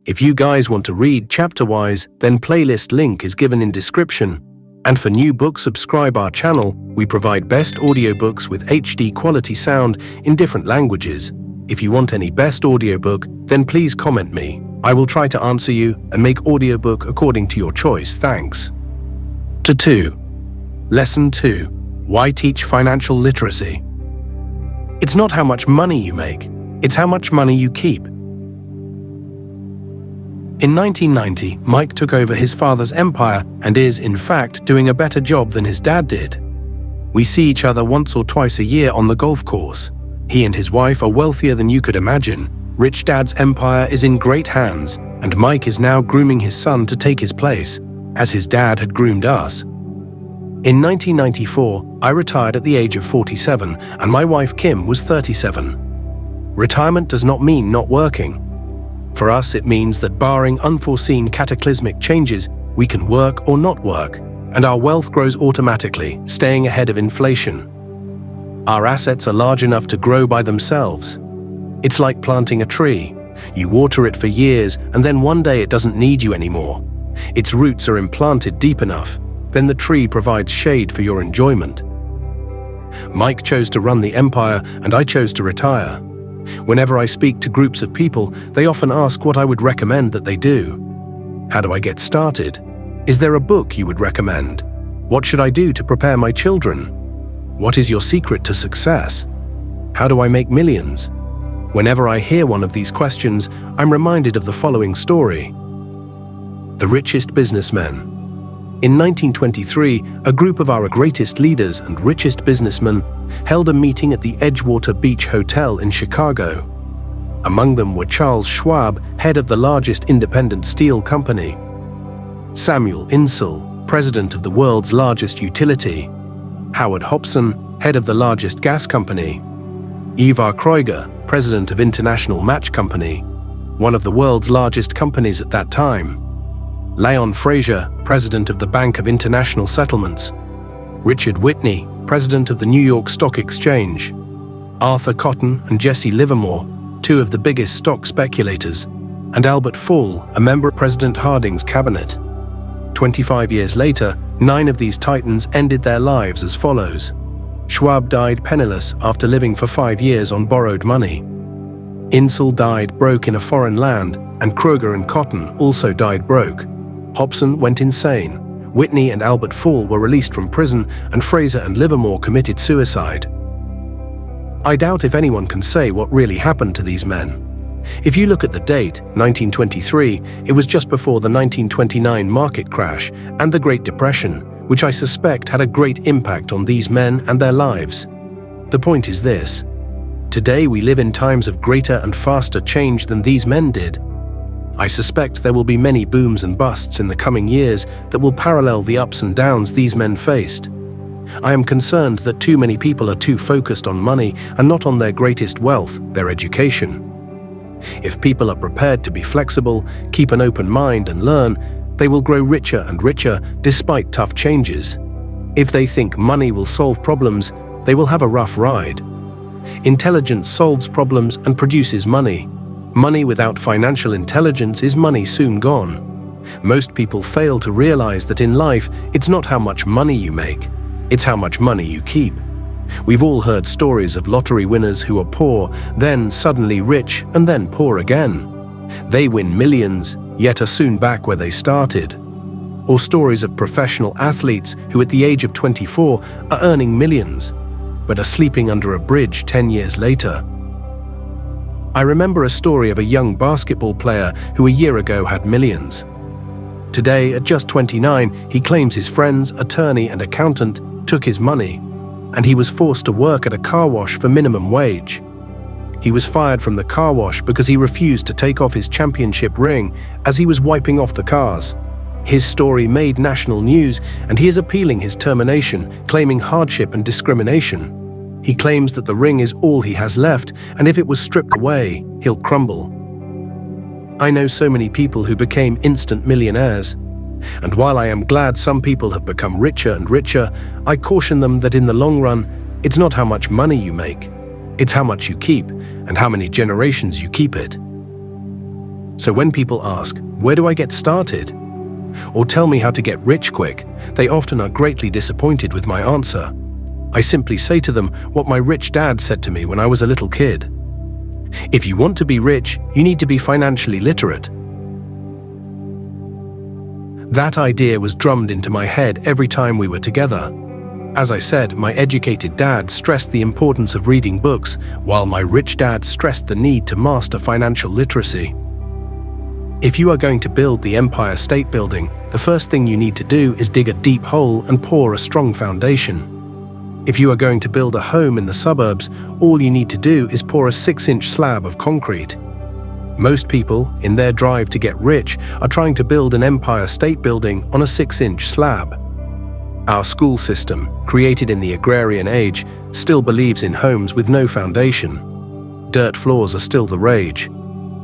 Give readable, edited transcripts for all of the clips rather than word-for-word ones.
If you guys want to read chapter-wise, then playlist link is given in description. And for new books, subscribe our channel. We provide best audiobooks with HD quality sound in different languages. If you want any best audiobook, then please comment me. I will try to answer you and make audiobook according to your choice. Thanks. 2. Lesson 2. Why teach financial literacy? It's not how much money you make, it's how much money you keep. In 1990, Mike took over his father's empire and is, in fact, doing a better job than his dad did. We see each other once or twice a year on the golf course. He and his wife are wealthier than you could imagine. Rich Dad's empire is in great hands, and Mike is now grooming his son to take his place, as his dad had groomed us. In 1994, I retired at the age of 47, and my wife Kim was 37. Retirement does not mean not working. For us, it means that barring unforeseen cataclysmic changes, we can work or not work, and our wealth grows automatically, staying ahead of inflation. Our assets are large enough to grow by themselves. It's like planting a tree. You water it for years, and then one day it doesn't need you anymore. Its roots are implanted deep enough. Then the tree provides shade for your enjoyment. Mike chose to run the empire, and I chose to retire. Whenever I speak to groups of people, they often ask what I would recommend that they do. How do I get started? Is there a book you would recommend? What should I do to prepare my children? What is your secret to success? How do I make millions? Whenever I hear one of these questions, I'm reminded of the following story. The richest businessmen. In 1923, a group of our greatest leaders and richest businessmen held a meeting at the Edgewater Beach Hotel in Chicago. Among them were Charles Schwab, head of the largest independent steel company; Samuel Insull, president of the world's largest utility; Howard Hobson, head of the largest gas company; Ivar Kreuger, president of International Match Company, one of the world's largest companies at that time; Leon Fraser, president of the Bank of International Settlements; Richard Whitney, president of the New York Stock Exchange; Arthur Cotton and Jesse Livermore, two of the biggest stock speculators; and Albert Fall, a member of President Harding's cabinet. 25 years later, 9 of these titans ended their lives as follows. Schwab died penniless after living for 5 years on borrowed money. Insull died broke in a foreign land, and Kreuger and Cotton also died broke. Hobson went insane. Whitney and Albert Fall were released from prison, and Fraser and Livermore committed suicide. I doubt if anyone can say what really happened to these men. If you look at the date, 1923, it was just before the 1929 market crash and the Great Depression, which I suspect had a great impact on these men and their lives. The point is this: today we live in times of greater and faster change than these men did. I suspect there will be many booms and busts in the coming years that will parallel the ups and downs these men faced. I am concerned that too many people are too focused on money and not on their greatest wealth, their education. If people are prepared to be flexible, keep an open mind and learn, they will grow richer and richer despite tough changes. If they think money will solve problems, they will have a rough ride. Intelligence solves problems and produces money. Money without financial intelligence is money soon gone. Most people fail to realize that in life, it's not how much money you make, it's how much money you keep. We've all heard stories of lottery winners who are poor, then suddenly rich, and then poor again. They win millions, yet are soon back where they started. Or stories of professional athletes who at the age of 24 are earning millions, but are sleeping under a bridge 10 years later. I remember a story of a young basketball player who a year ago had millions. Today, at just 29, he claims his friends, attorney and accountant took his money, and he was forced to work at a car wash for minimum wage. He was fired from the car wash because he refused to take off his championship ring as he was wiping off the cars. His story made national news, and he is appealing his termination, claiming hardship and discrimination. He claims that the ring is all he has left, and if it was stripped away, he'll crumble. I know so many people who became instant millionaires, and while I am glad some people have become richer and richer, I caution them that in the long run, it's not how much money you make, it's how much you keep and how many generations you keep it. So when people ask, "Where do I get started?" or "Tell me how to get rich quick," they often are greatly disappointed with my answer. I simply say to them what my rich dad said to me when I was a little kid. If you want to be rich, you need to be financially literate. That idea was drummed into my head every time we were together. As I said, my educated dad stressed the importance of reading books, while my rich dad stressed the need to master financial literacy. If you are going to build the Empire State Building, the first thing you need to do is dig a deep hole and pour a strong foundation. If you are going to build a home in the suburbs, all you need to do is pour a 6-inch slab of concrete. Most people, in their drive to get rich, are trying to build an Empire State Building on a 6-inch slab. Our school system, created in the agrarian age, still believes in homes with no foundation. Dirt floors are still the rage.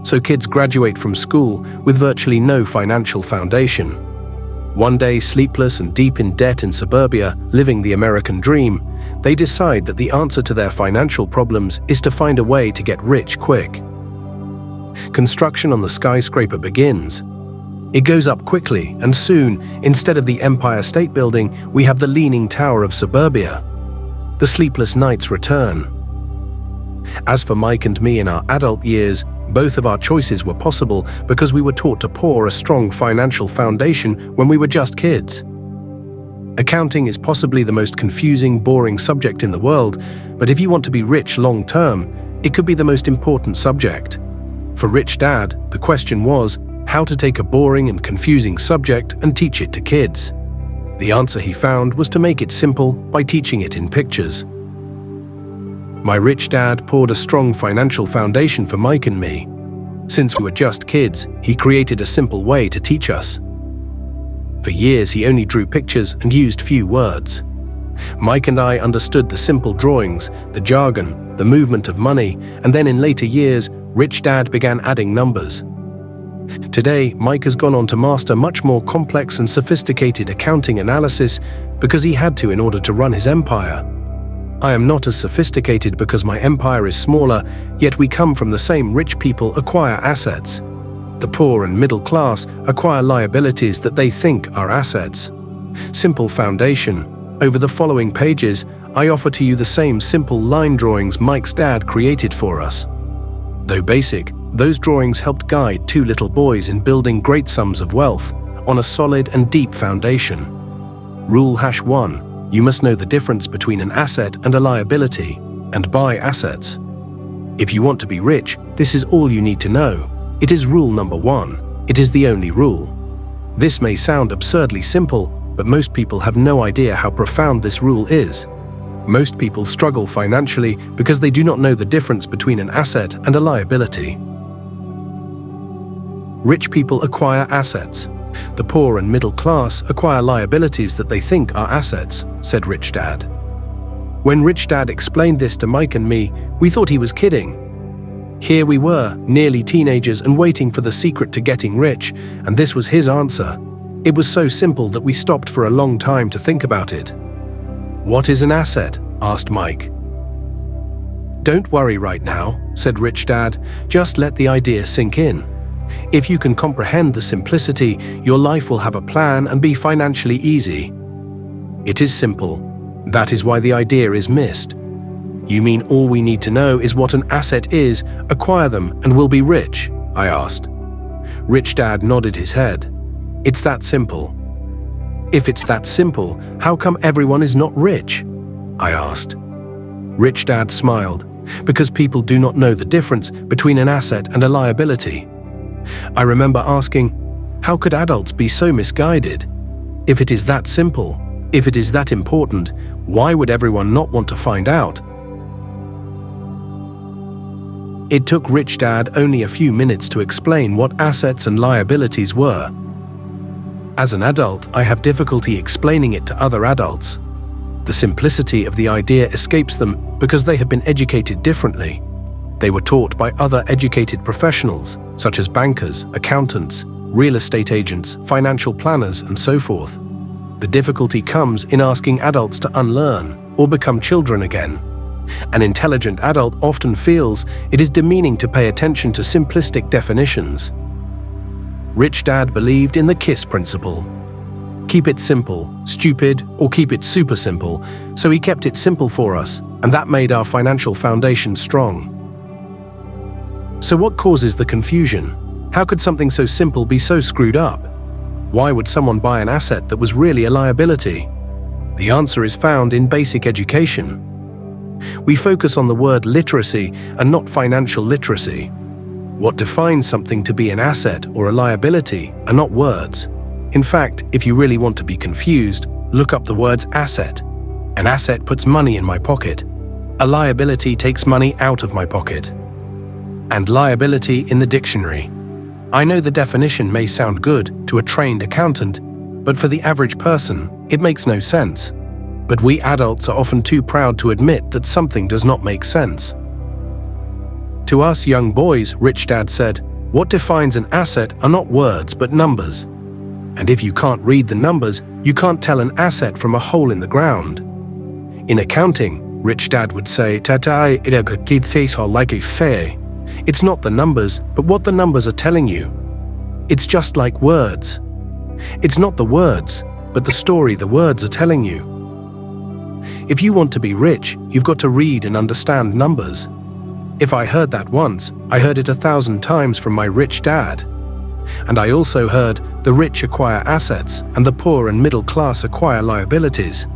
So kids graduate from school with virtually no financial foundation. One day, sleepless and deep in debt in suburbia, living the American dream, they decide that the answer to their financial problems is to find a way to get rich quick. Construction on the skyscraper begins. It goes up quickly, and soon, instead of the Empire State Building, we have the Leaning Tower of suburbia. The sleepless nights return. As for Mike and me in our adult years, both of our choices were possible because we were taught to pour a strong financial foundation when we were just kids. Accounting is possibly the most confusing, boring subject in the world, but if you want to be rich long-term, it could be the most important subject. For Rich Dad, the question was how to take a boring and confusing subject and teach it to kids. The answer he found was to make it simple by teaching it in pictures. My rich dad poured a strong financial foundation for Mike and me. Since we were just kids, he created a simple way to teach us. For years, he only drew pictures and used few words. Mike and I understood the simple drawings, the jargon, the movement of money, and then in later years, Rich Dad began adding numbers. Today, Mike has gone on to master much more complex and sophisticated accounting analysis because he had to in order to run his empire. I am not as sophisticated because my empire is smaller, yet we come from the same rich people acquire assets. The poor and middle class acquire liabilities that they think are assets. Simple foundation. Over the following pages, I offer to you the same simple line drawings Mike's dad created for us. Though basic, those drawings helped guide two little boys in building great sums of wealth on a solid and deep foundation. Rule #1. You must know the difference between an asset and a liability, and buy assets. If you want to be rich, this is all you need to know. It is rule number 1. It is the only rule. This may sound absurdly simple, but most people have no idea how profound this rule is. Most people struggle financially because they do not know the difference between an asset and a liability. Rich people acquire assets. The poor and middle class acquire liabilities that they think are assets, said Rich Dad. When Rich Dad explained this to Mike and me, we thought he was kidding. Here we were, nearly teenagers and waiting for the secret to getting rich, and this was his answer. It was so simple that we stopped for a long time to think about it. "What is an asset?" asked Mike. "Don't worry right now," said Rich Dad. "Just let the idea sink in. If you can comprehend the simplicity, your life will have a plan and be financially easy. It is simple. That is why the idea is missed. You mean all we need to know is what an asset is, acquire them, and we'll be rich?" I asked. Rich Dad nodded his head. "It's that simple." "If it's that simple, how come everyone is not rich?" I asked. Rich Dad smiled. "Because people do not know the difference between an asset and a liability." I remember asking, how could adults be so misguided? If it is that simple, if it is that important, why would everyone not want to find out? It took Rich Dad only a few minutes to explain what assets and liabilities were. As an adult, I have difficulty explaining it to other adults. The simplicity of the idea escapes them because they have been educated differently. They were taught by other educated professionals, such as bankers, accountants, real estate agents, financial planners, and so forth. The difficulty comes in asking adults to unlearn or become children again. An intelligent adult often feels it is demeaning to pay attention to simplistic definitions. Rich Dad believed in the KISS principle. Keep it simple, stupid, or keep it super simple. So he kept it simple for us, and that made our financial foundation strong. So what causes the confusion? How could something so simple be so screwed up? Why would someone buy an asset that was really a liability? The answer is found in basic education. We focus on the word literacy and not financial literacy. What defines something to be an asset or a liability are not words. In fact, if you really want to be confused, look up the words asset. An asset puts money in my pocket. A liability takes money out of my pocket. And liability in the dictionary. I know the definition may sound good to a trained accountant, but for the average person, it makes no sense. But we adults are often too proud to admit that something does not make sense. To us young boys, Rich Dad said, what defines an asset are not words but numbers. And if you can't read the numbers, you can't tell an asset from a hole in the ground. In accounting, Rich Dad would say, it's not the numbers, but what the numbers are telling you. It's just like words. It's not the words, but the story the words are telling you. If you want to be rich, you've got to read and understand numbers. If I heard that once, I heard it 1,000 times from my rich dad. And I also heard the rich acquire assets and the poor and middle class acquire liabilities.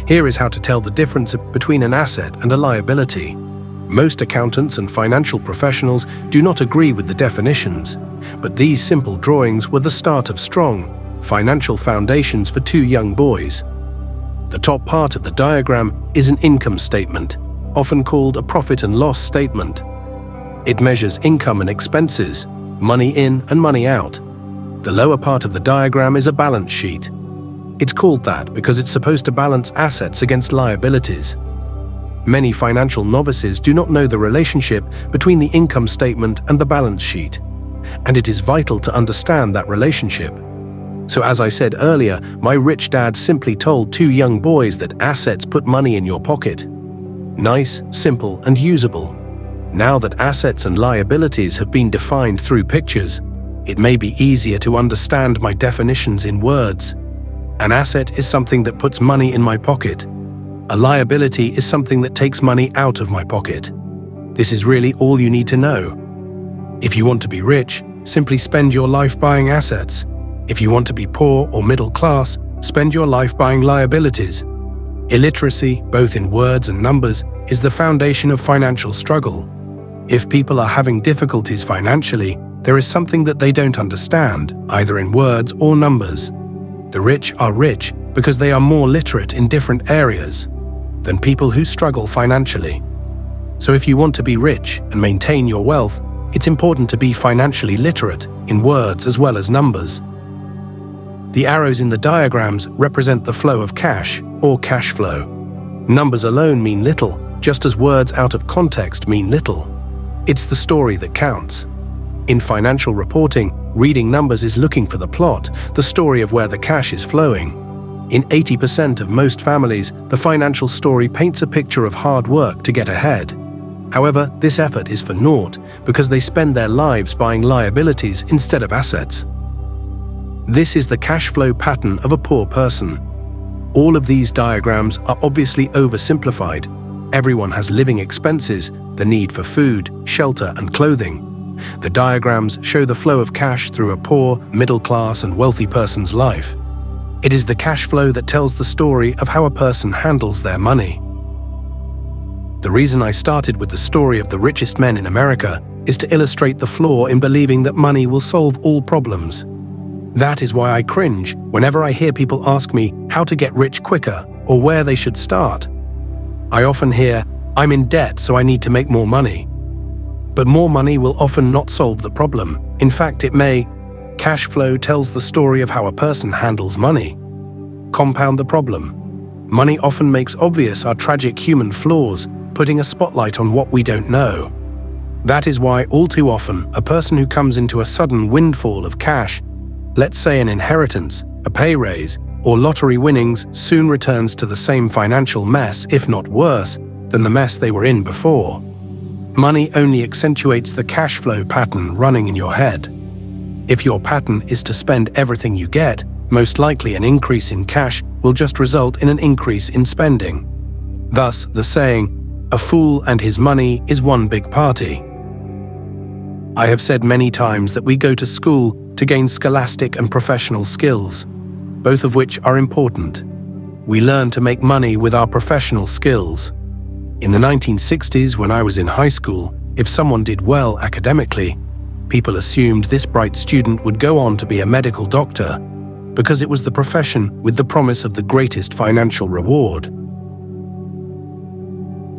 Here is how to tell the difference between an asset and a liability. Most accountants and financial professionals do not agree with the definitions, but these simple drawings were the start of strong financial foundations for two young boys. The top part of the diagram is an income statement, often called a profit and loss statement. It measures income and expenses, money in and money out. The lower part of the diagram is a balance sheet. It's called that because it's supposed to balance assets against liabilities. Many financial novices do not know the relationship between the income statement and the balance sheet, and it is vital to understand that relationship. So as I said earlier, my rich dad simply told two young boys that assets put money in your pocket. Nice, simple, and usable. Now that assets and liabilities have been defined through pictures, it may be easier to understand my definitions in words. An asset is something that puts money in my pocket. A liability is something that takes money out of my pocket. This is really all you need to know. If you want to be rich, simply spend your life buying assets. If you want to be poor or middle class, spend your life buying liabilities. Illiteracy, both in words and numbers, is the foundation of financial struggle. If people are having difficulties financially, there is something that they don't understand, either in words or numbers. The rich are rich because they are more literate in different areas than people who struggle financially. So if you want to be rich and maintain your wealth, it's important to be financially literate in words as well as numbers. The arrows in the diagrams represent the flow of cash or cash flow. Numbers alone mean little, just as words out of context mean little. It's the story that counts. In financial reporting, reading numbers is looking for the plot, the story of where the cash is flowing. In 80% of most families, the financial story paints a picture of hard work to get ahead. However, this effort is for naught because they spend their lives buying liabilities instead of assets. This is the cash flow pattern of a poor person. All of these diagrams are obviously oversimplified. Everyone has living expenses, the need for food, shelter, and clothing. The diagrams show the flow of cash through a poor, middle class, and wealthy person's life. It is the cash flow that tells the story of how a person handles their money. The reason I started with the story of the richest men in America is to illustrate the flaw in believing that money will solve all problems. That is why I cringe whenever I hear people ask me how to get rich quicker or where they should start. I often hear, I'm in debt so I need to make more money. But more money will often not solve the problem. In fact, it may. Cash flow tells the story of how a person handles money. Compound the problem. Money often makes obvious our tragic human flaws, putting a spotlight on what we don't know. That is why all too often a person who comes into a sudden windfall of cash, let's say an inheritance, a pay raise, or lottery winnings, soon returns to the same financial mess, if not worse, than the mess they were in before. Money only accentuates the cash flow pattern running in your head. If your pattern is to spend everything you get, most likely an increase in cash will just result in an increase in spending. Thus, the saying, "A fool and his money is one big party." I have said many times that we go to school to gain scholastic and professional skills, both of which are important. We learn to make money with our professional skills. In the 1960s, when I was in high school, if someone did well academically, people assumed this bright student would go on to be a medical doctor, because it was the profession with the promise of the greatest financial reward.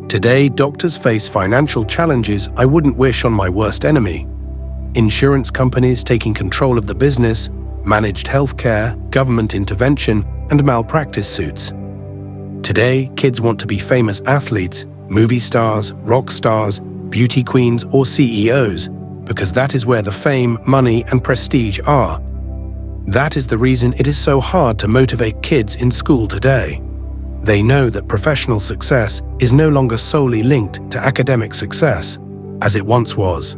Today, doctors face financial challenges I wouldn't wish on my worst enemy. Insurance companies taking control of the business, managed healthcare, government intervention, and malpractice suits. Today, kids want to be famous athletes, movie stars, rock stars, beauty queens, or CEOs, because that is where the fame, money, and prestige are. That is the reason it is so hard to motivate kids in school today. They know that professional success is no longer solely linked to academic success, as it once was.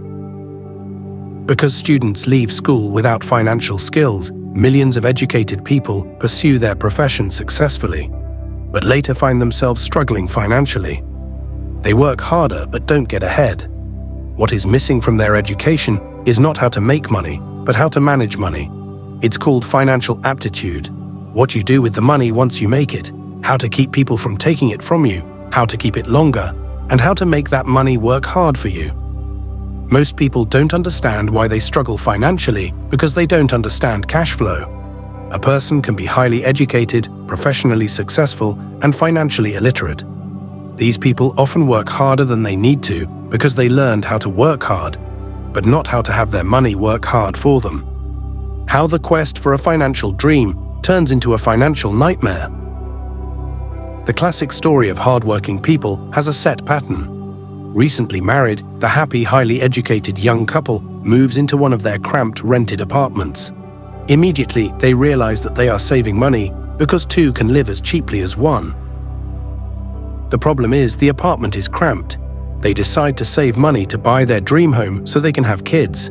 Because students leave school without financial skills, millions of educated people pursue their profession successfully, but later find themselves struggling financially. They work harder but don't get ahead. What is missing from their education is not how to make money, but how to manage money. It's called financial aptitude. What you do with the money once you make it, how to keep people from taking it from you, how to keep it longer, and how to make that money work hard for you. Most people don't understand why they struggle financially because they don't understand cash flow. A person can be highly educated, professionally successful, and financially illiterate. These people often work harder than they need to because they learned how to work hard, but not how to have their money work hard for them. How the quest for a financial dream turns into a financial nightmare. The classic story of hardworking people has a set pattern. Recently married, the happy, highly educated young couple moves into one of their cramped rented apartments. Immediately, they realize that they are saving money because two can live as cheaply as one. The problem is the apartment is cramped. They decide to save money to buy their dream home so they can have kids.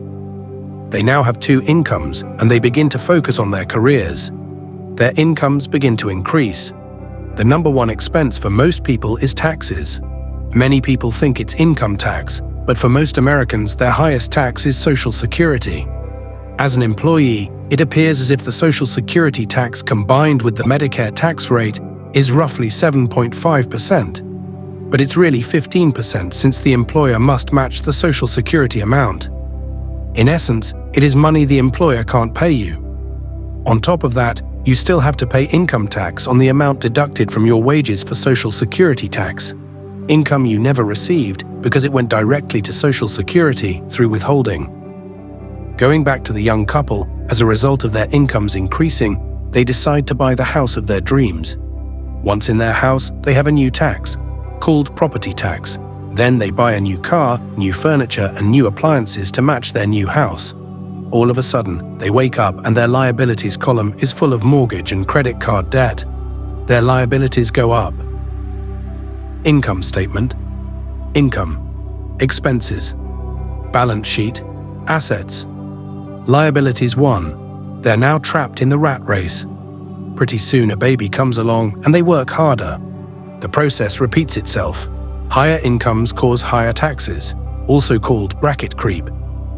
They now have two incomes and they begin to focus on their careers. Their incomes begin to increase. The number one expense for most people is taxes. Many people think it's income tax, but for most Americans, their highest tax is Social Security. As an employee, it appears as if the Social Security tax combined with the Medicare tax rate is roughly 7.5%. But it's really 15% since the employer must match the Social Security amount. In essence, it is money the employer can't pay you. On top of that, you still have to pay income tax on the amount deducted from your wages for Social Security tax. Income you never received because it went directly to Social Security through withholding. Going back to the young couple, as a result of their incomes increasing, they decide to buy the house of their dreams. Once in their house, they have a new tax, called property tax. Then they buy a new car, new furniture, and new appliances to match their new house. All of a sudden, they wake up and their liabilities column is full of mortgage and credit card debt. Their liabilities go up. Income statement, income, expenses, balance sheet, assets. Liabilities 1. They're now trapped in the rat race. Pretty soon a baby comes along and they work harder. The process repeats itself. Higher incomes cause higher taxes, also called bracket creep.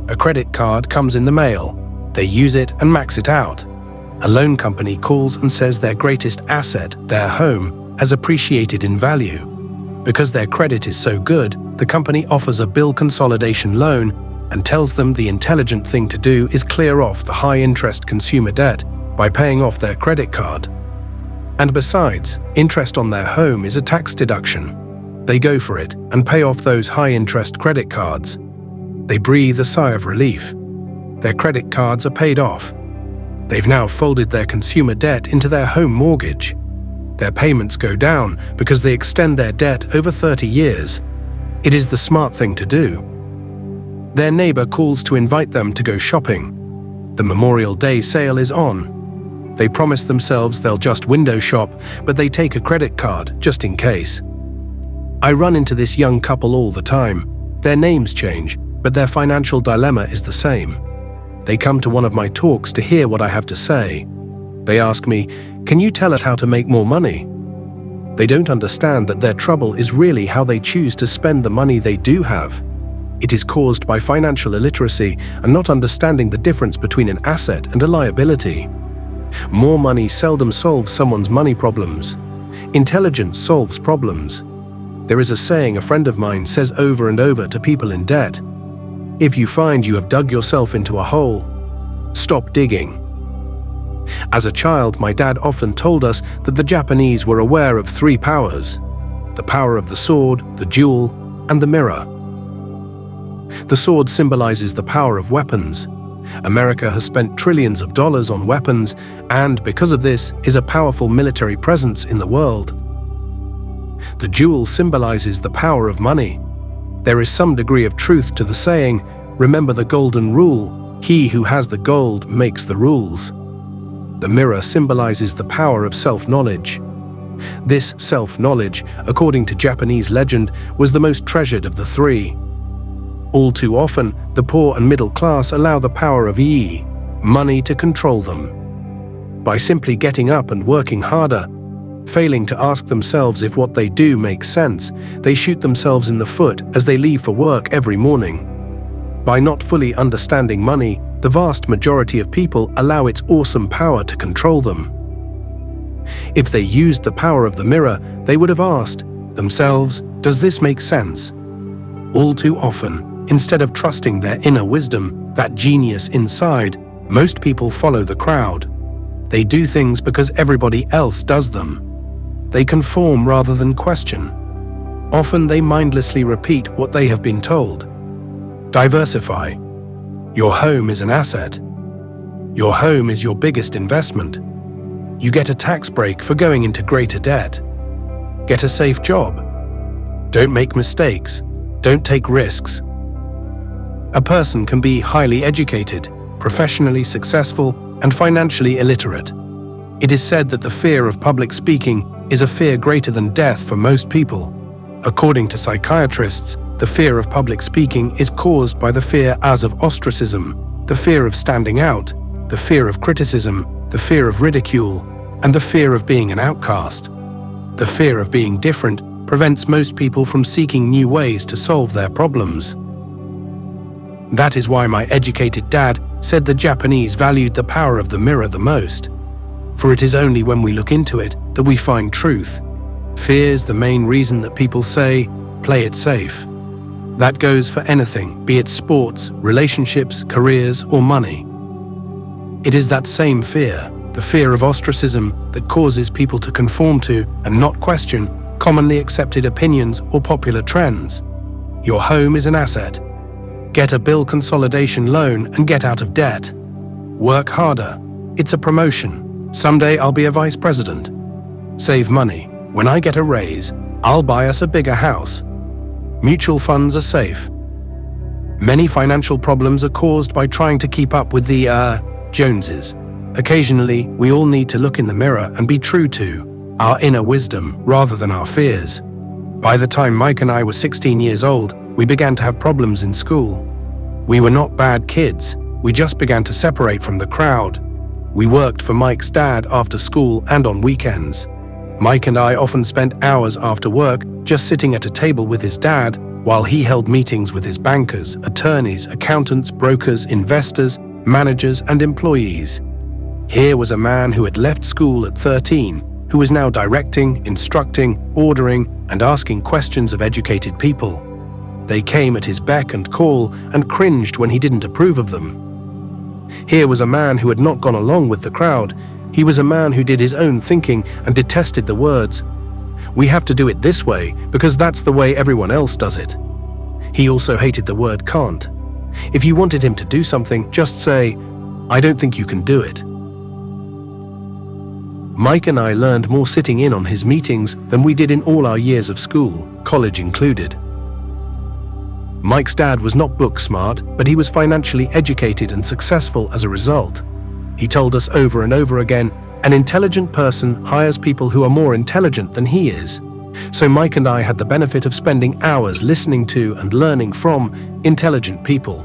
A credit card comes in the mail. They use it and max it out. A loan company calls and says their greatest asset, their home, has appreciated in value. Because their credit is so good, the company offers a bill consolidation loan and tells them the intelligent thing to do is clear off the high-interest consumer debt by paying off their credit card. And besides, interest on their home is a tax deduction. They go for it and pay off those high-interest credit cards. They breathe a sigh of relief. Their credit cards are paid off. They've now folded their consumer debt into their home mortgage. Their payments go down because they extend their debt over 30 years. It is the smart thing to do. Their neighbor calls to invite them to go shopping. The Memorial Day sale is on. They promise themselves they'll just window shop, but they take a credit card just in case. I run into this young couple all the time. Their names change, but their financial dilemma is the same. They come to one of my talks to hear what I have to say. They ask me, "Can you tell us how to make more money?" They don't understand that their trouble is really how they choose to spend the money they do have. It is caused by financial illiteracy and not understanding the difference between an asset and a liability. More money seldom solves someone's money problems. Intelligence solves problems. There is a saying a friend of mine says over and over to people in debt: if you find you have dug yourself into a hole, stop digging. As a child, my dad often told us that the Japanese were aware of 3 powers: the power of the sword, the jewel, and the mirror. The sword symbolizes the power of weapons. America has spent trillions of dollars on weapons and, because of this, is a powerful military presence in the world. The jewel symbolizes the power of money. There is some degree of truth to the saying, "Remember the golden rule, he who has the gold makes the rules." The mirror symbolizes the power of self-knowledge. This self-knowledge, according to Japanese legend, was the most treasured of the 3. All too often, the poor and middle class allow the power of money to control them. By simply getting up and working harder, failing to ask themselves if what they do makes sense, they shoot themselves in the foot as they leave for work every morning. By not fully understanding money, the vast majority of people allow its awesome power to control them. If they used the power of the mirror, they would have asked themselves, "Does this make sense?" All too often, instead of trusting their inner wisdom, that genius inside, most people follow the crowd. They do things because everybody else does them. They conform rather than question. Often they mindlessly repeat what they have been told. Diversify. Your home is an asset. Your home is your biggest investment. You get a tax break for going into greater debt. Get a safe job. Don't make mistakes. Don't take risks. A person can be highly educated, professionally successful, and financially illiterate. It is said that the fear of public speaking is a fear greater than death for most people. According to psychiatrists, the fear of public speaking is caused by the fear of ostracism, the fear of standing out, the fear of criticism, the fear of ridicule, and the fear of being an outcast. The fear of being different prevents most people from seeking new ways to solve their problems. That is why my educated dad said the Japanese valued the power of the mirror the most. For it is only when we look into it that we find truth. Fear is the main reason that people say, "Play it safe." That goes for anything, be it sports, relationships, careers, or money. It is that same fear, the fear of ostracism, that causes people to conform to and not question commonly accepted opinions or popular trends. Your home is an asset. Get a bill consolidation loan and get out of debt. Work harder. It's a promotion. Someday I'll be a vice president. Save money. When I get a raise, I'll buy us a bigger house. Mutual funds are safe. Many financial problems are caused by trying to keep up with the Joneses. Occasionally, we all need to look in the mirror and be true to our inner wisdom rather than our fears. By the time Mike and I were 16 years old, we began to have problems in school. We were not bad kids, we just began to separate from the crowd. We worked for Mike's dad after school and on weekends. Mike and I often spent hours after work just sitting at a table with his dad while he held meetings with his bankers, attorneys, accountants, brokers, investors, managers, and employees. Here was a man who had left school at 13, who was now directing, instructing, ordering, and asking questions of educated people. They came at his beck and call and cringed when he didn't approve of them. Here was a man who had not gone along with the crowd. He was a man who did his own thinking and detested the words, "We have to do it this way because that's the way everyone else does it." He also hated the word can't. If you wanted him to do something, just say, "I don't think you can do it." Mike and I learned more sitting in on his meetings than we did in all our years of school, college included. Mike's dad was not book smart, but he was financially educated and successful as a result. He told us over and over again, an intelligent person hires people who are more intelligent than he is. So Mike and I had the benefit of spending hours listening to and learning from intelligent people.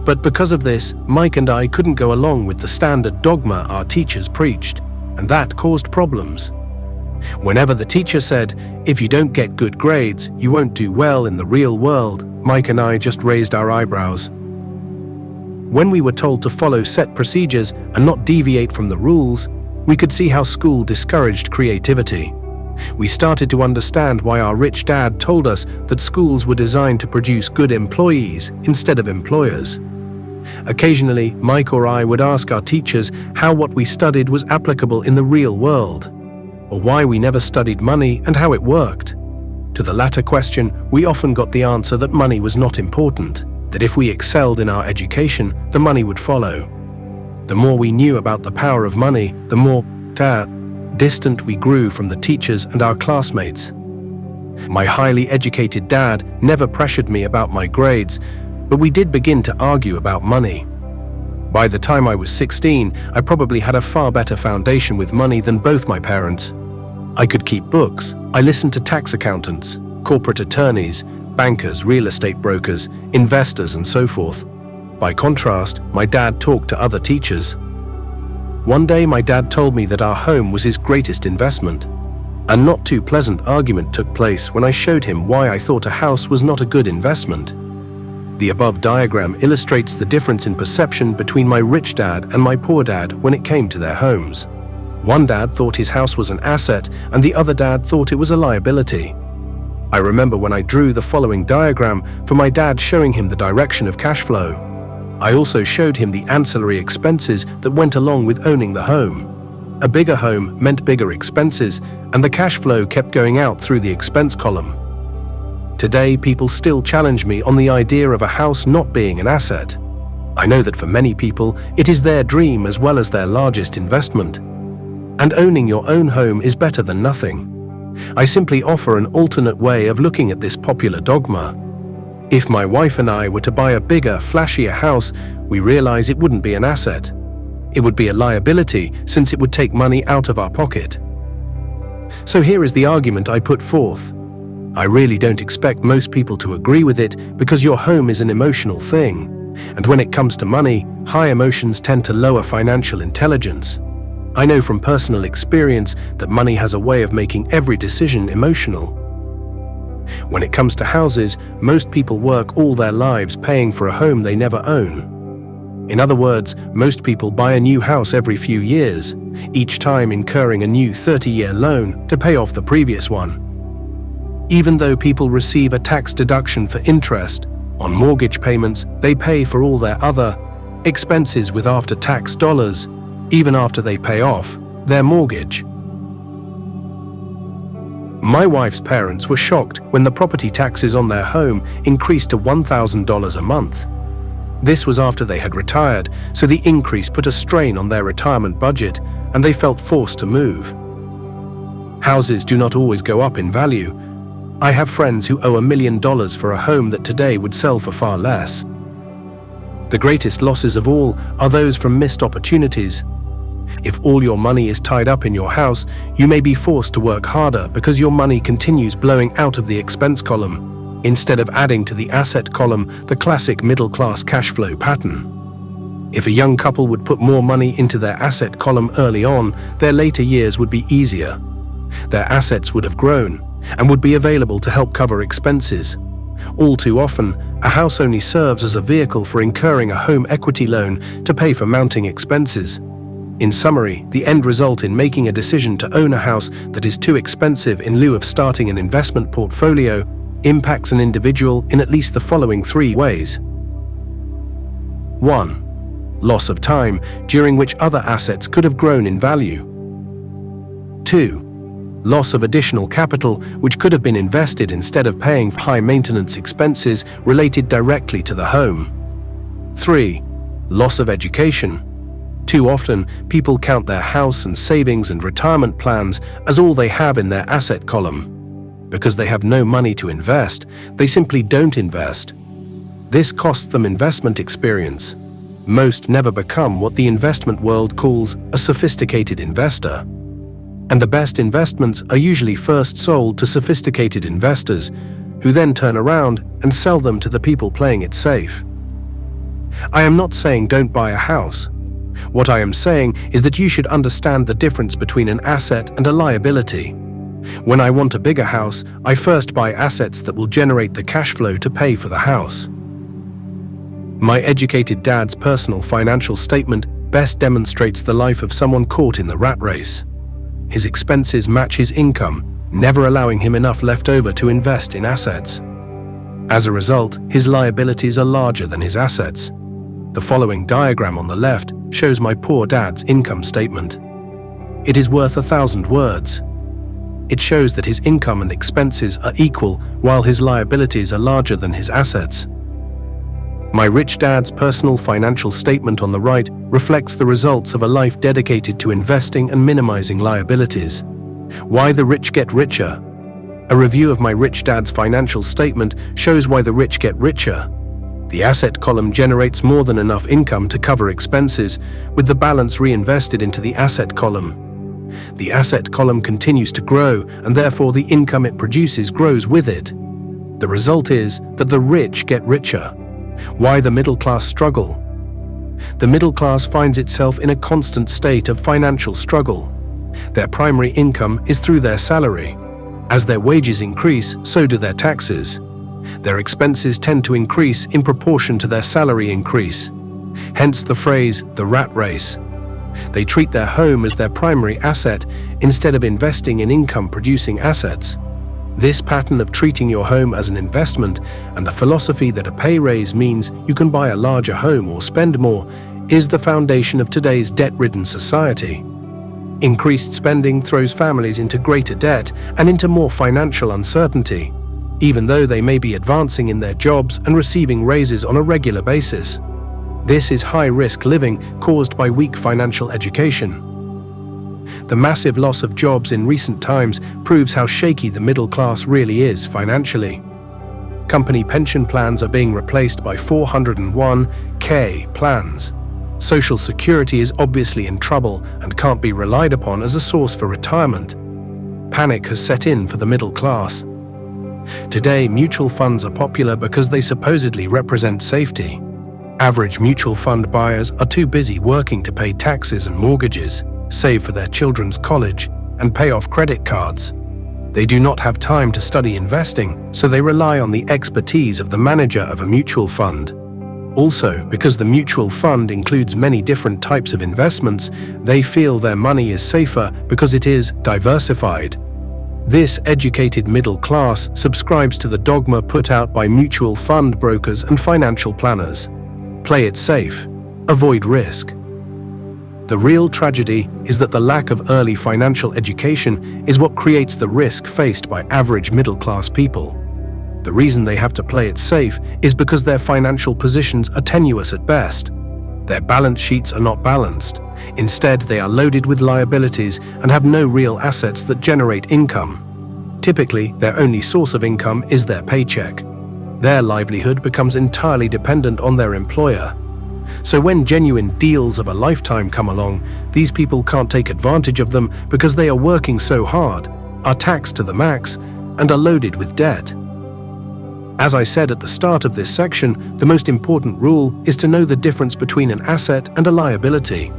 But because of this, Mike and I couldn't go along with the standard dogma our teachers preached, and that caused problems. Whenever the teacher said, "If you don't get good grades, you won't do well in the real world," Mike and I just raised our eyebrows. When we were told to follow set procedures and not deviate from the rules, we could see how school discouraged creativity. We started to understand why our rich dad told us that schools were designed to produce good employees instead of employers. Occasionally, Mike or I would ask our teachers how what we studied was applicable in the real world, or why we never studied money and how it worked. To the latter question, we often got the answer that money was not important, that if we excelled in our education, the money would follow. The more we knew about the power of money, the more distant we grew from the teachers and our classmates. My highly educated dad never pressured me about my grades, but we did begin to argue about money. By the time I was 16, I probably had a far better foundation with money than both my parents. I could keep books. I listened to tax accountants, corporate attorneys, bankers, real estate brokers, investors, and so forth. By contrast, my dad talked to other teachers. One day my dad told me that our home was his greatest investment. A not too pleasant argument took place when I showed him why I thought a house was not a good investment. The above diagram illustrates the difference in perception between my rich dad and my poor dad when it came to their homes. One dad thought his house was an asset and the other dad thought it was a liability. I remember when I drew the following diagram for my dad, showing him the direction of cash flow. I also showed him the ancillary expenses that went along with owning the home. A bigger home meant bigger expenses, and the cash flow kept going out through the expense column. Today, people still challenge me on the idea of a house not being an asset. I know that for many people, it is their dream as well as their largest investment. And owning your own home is better than nothing. I simply offer an alternate way of looking at this popular dogma. If my wife and I were to buy a bigger, flashier house, we realize it wouldn't be an asset. It would be a liability, since it would take money out of our pocket. So here is the argument I put forth. I really don't expect most people to agree with it, because your home is an emotional thing. And when it comes to money, high emotions tend to lower financial intelligence. I know from personal experience that money has a way of making every decision emotional. When it comes to houses, most people work all their lives paying for a home they never own. In other words, most people buy a new house every few years, each time incurring a new 30-year loan to pay off the previous one. Even though people receive a tax deduction for interest on mortgage payments, they pay for all their other expenses with after-tax dollars, even after they pay off their mortgage. My wife's parents were shocked when the property taxes on their home increased to $1,000 a month. This was after they had retired, so the increase put a strain on their retirement budget, and they felt forced to move. Houses do not always go up in value. I have friends who owe $1 million for a home that today would sell for far less. The greatest losses of all are those from missed opportunities. If all your money is tied up in your house, you may be forced to work harder because your money continues blowing out of the expense column, instead of adding to the asset column, the classic middle-class cash flow pattern. If a young couple would put more money into their asset column early on, their later years would be easier. Their assets would have grown and would be available to help cover expenses. All too often, a house only serves as a vehicle for incurring a home equity loan to pay for mounting expenses. In summary, the end result in making a decision to own a house that is too expensive in lieu of starting an investment portfolio impacts an individual in at least the following 3 ways. 1. Loss of time, during which other assets could have grown in value. 2. Loss of additional capital, which could have been invested instead of paying for high-maintenance expenses related directly to the home. 3. Loss of education. Too often, people count their house and savings and retirement plans as all they have in their asset column. Because they have no money to invest, they simply don't invest. This costs them investment experience. Most never become what the investment world calls a sophisticated investor. And the best investments are usually first sold to sophisticated investors, who then turn around and sell them to the people playing it safe. I am not saying don't buy a house. What I am saying is that you should understand the difference between an asset and a liability. When I want a bigger house, I first buy assets that will generate the cash flow to pay for the house. My educated dad's personal financial statement best demonstrates the life of someone caught in the rat race. His expenses match his income, never allowing him enough left over to invest in assets. As a result, his liabilities are larger than his assets. The following diagram on the left shows my poor dad's income statement. It is worth 1,000 words. It shows that his income and expenses are equal while his liabilities are larger than his assets. My rich dad's personal financial statement on the right reflects the results of a life dedicated to investing and minimizing liabilities. Why the rich get richer? A review of my rich dad's financial statement shows why the rich get richer. The asset column generates more than enough income to cover expenses, with the balance reinvested into the asset column. The asset column continues to grow, and therefore the income it produces grows with it. The result is that the rich get richer. Why the middle class struggle? The middle class finds itself in a constant state of financial struggle. Their primary income is through their salary. As their wages increase, so do their taxes. Their expenses tend to increase in proportion to their salary increase. Hence the phrase, the rat race. They treat their home as their primary asset instead of investing in income-producing assets. This pattern of treating your home as an investment and the philosophy that a pay raise means you can buy a larger home or spend more is the foundation of today's debt-ridden society. Increased spending throws families into greater debt and into more financial uncertainty, even though they may be advancing in their jobs and receiving raises on a regular basis. This is high-risk living caused by weak financial education. The massive loss of jobs in recent times proves how shaky the middle class really is financially. Company pension plans are being replaced by 401k plans. Social Security is obviously in trouble and can't be relied upon as a source for retirement. Panic has set in for the middle class. Today, mutual funds are popular because they supposedly represent safety. Average mutual fund buyers are too busy working to pay taxes and mortgages, save for their children's college, and pay off credit cards. They do not have time to study investing, so they rely on the expertise of the manager of a mutual fund. Also, because the mutual fund includes many different types of investments, they feel their money is safer because it is diversified. This educated middle class subscribes to the dogma put out by mutual fund brokers and financial planners. Play it safe. Avoid risk. The real tragedy is that the lack of early financial education is what creates the risk faced by average middle-class people. The reason they have to play it safe is because their financial positions are tenuous at best. Their balance sheets are not balanced. Instead, they are loaded with liabilities and have no real assets that generate income. Typically, their only source of income is their paycheck. Their livelihood becomes entirely dependent on their employer. So when genuine deals of a lifetime come along, these people can't take advantage of them because they are working so hard, are taxed to the max, and are loaded with debt. As I said at the start of this section, the most important rule is to know the difference between an asset and a liability.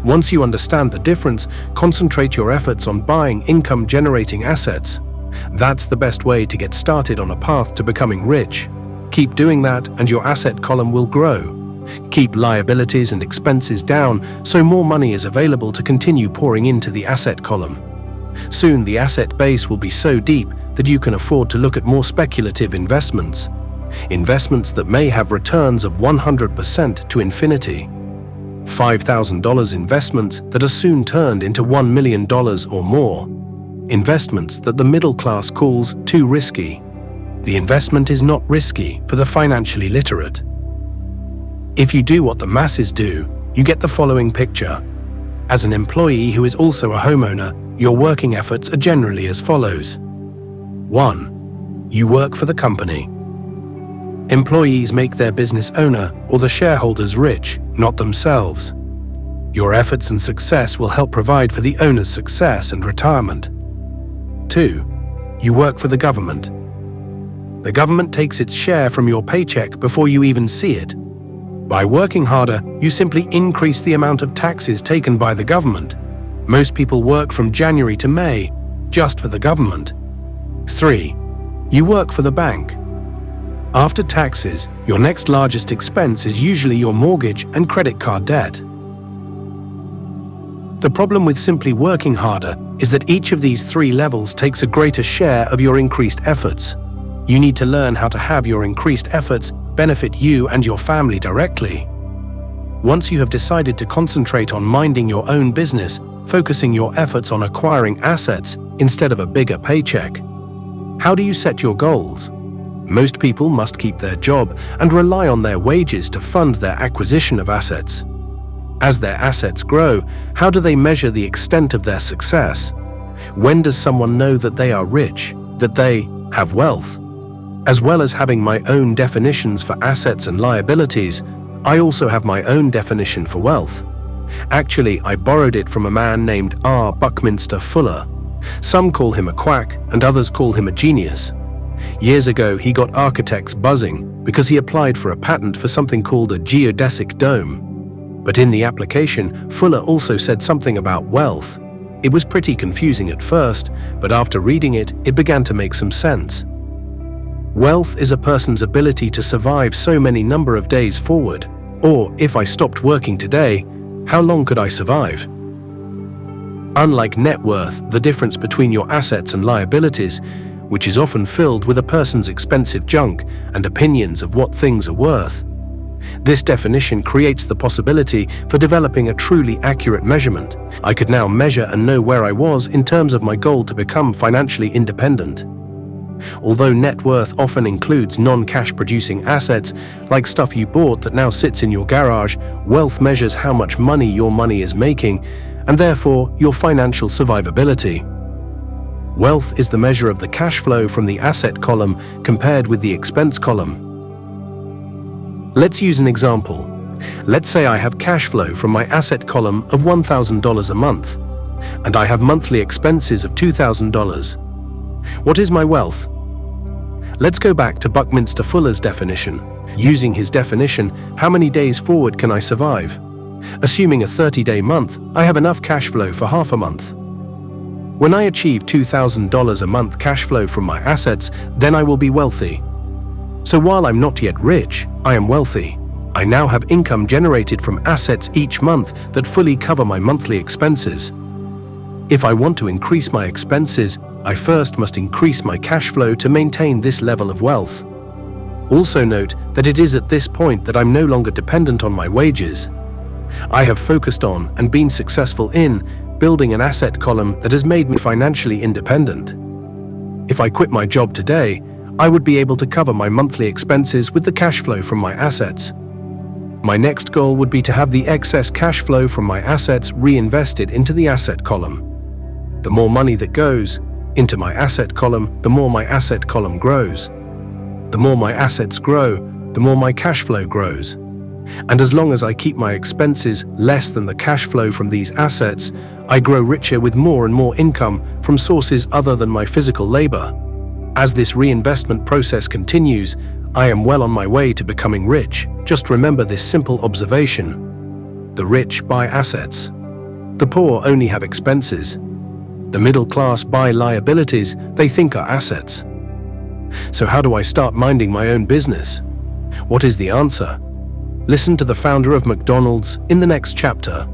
Once you understand the difference, concentrate your efforts on buying income-generating assets. That's the best way to get started on a path to becoming rich. Keep doing that and your asset column will grow. Keep liabilities and expenses down so more money is available to continue pouring into the asset column. Soon the asset base will be so deep that you can afford to look at more speculative investments. Investments that may have returns of 100% to infinity. $5,000 investments that are soon turned into $1 million or more. Investments that the middle class calls too risky. The investment is not risky for the financially literate. If you do what the masses do, you get the following picture. As an employee who is also a homeowner, your working efforts are generally as follows. 1. You work for the company. Employees make their business owner or the shareholders rich, not themselves. Your efforts and success will help provide for the owner's success and retirement. 2. You work for the government. The government takes its share from your paycheck before you even see it. By working harder, you simply increase the amount of taxes taken by the government. Most people work from January to May, just for the government. 3. You work for the bank. After taxes, your next largest expense is usually your mortgage and credit card debt. The problem with simply working harder is that each of these 3 levels takes a greater share of your increased efforts. You need to learn how to have your increased efforts benefit you and your family directly. Once you have decided to concentrate on minding your own business, focusing your efforts on acquiring assets instead of a bigger paycheck. How do you set your goals? Most people must keep their job and rely on their wages to fund their acquisition of assets. As their assets grow, how do they measure the extent of their success? When does someone know that they are rich, that they have wealth? As well as having my own definitions for assets and liabilities, I also have my own definition for wealth. Actually, I borrowed it from a man named R. Buckminster Fuller. Some call him a quack and others call him a genius. Years ago, he got architects buzzing because he applied for a patent for something called a geodesic dome. But in the application, Fuller also said something about wealth. It was pretty confusing at first, but after reading it, it began to make some sense. Wealth is a person's ability to survive so many number of days forward. Or, if I stopped working today, how long could I survive? Unlike net worth, the difference between your assets and liabilities, which is often filled with a person's expensive junk and opinions of what things are worth. This definition creates the possibility for developing a truly accurate measurement. I could now measure and know where I was in terms of my goal to become financially independent. Although net worth often includes non-cash producing assets, like stuff you bought that now sits in your garage, wealth measures how much money your money is making, and therefore your financial survivability. Wealth is the measure of the cash flow from the asset column compared with the expense column. Let's use an example. Let's say I have cash flow from my asset column of $1,000 a month, and I have monthly expenses of $2,000. What is my wealth? Let's go back to Buckminster Fuller's definition. Using his definition, how many days forward can I survive? Assuming a 30-day month, I have enough cash flow for half a month. When I achieve $2,000 a month cash flow from my assets, then I will be wealthy. So while I'm not yet rich, I am wealthy. I now have income generated from assets each month that fully cover my monthly expenses. If I want to increase my expenses, I first must increase my cash flow to maintain this level of wealth. Also note that it is at this point that I'm no longer dependent on my wages. I have focused on and been successful in building an asset column that has made me financially independent. If I quit my job today, I would be able to cover my monthly expenses with the cash flow from my assets. My next goal would be to have the excess cash flow from my assets reinvested into the asset column. The more money that goes into my asset column, the more my asset column grows. The more my assets grow, the more my cash flow grows. And as long as I keep my expenses less than the cash flow from these assets, I grow richer with more and more income from sources other than my physical labor. As this reinvestment process continues, I am well on my way to becoming rich. Just remember this simple observation. The rich buy assets. The poor only have expenses. The middle class buy liabilities they think are assets. So how do I start minding my own business? What is the answer? Listen to the founder of McDonald's in the next chapter.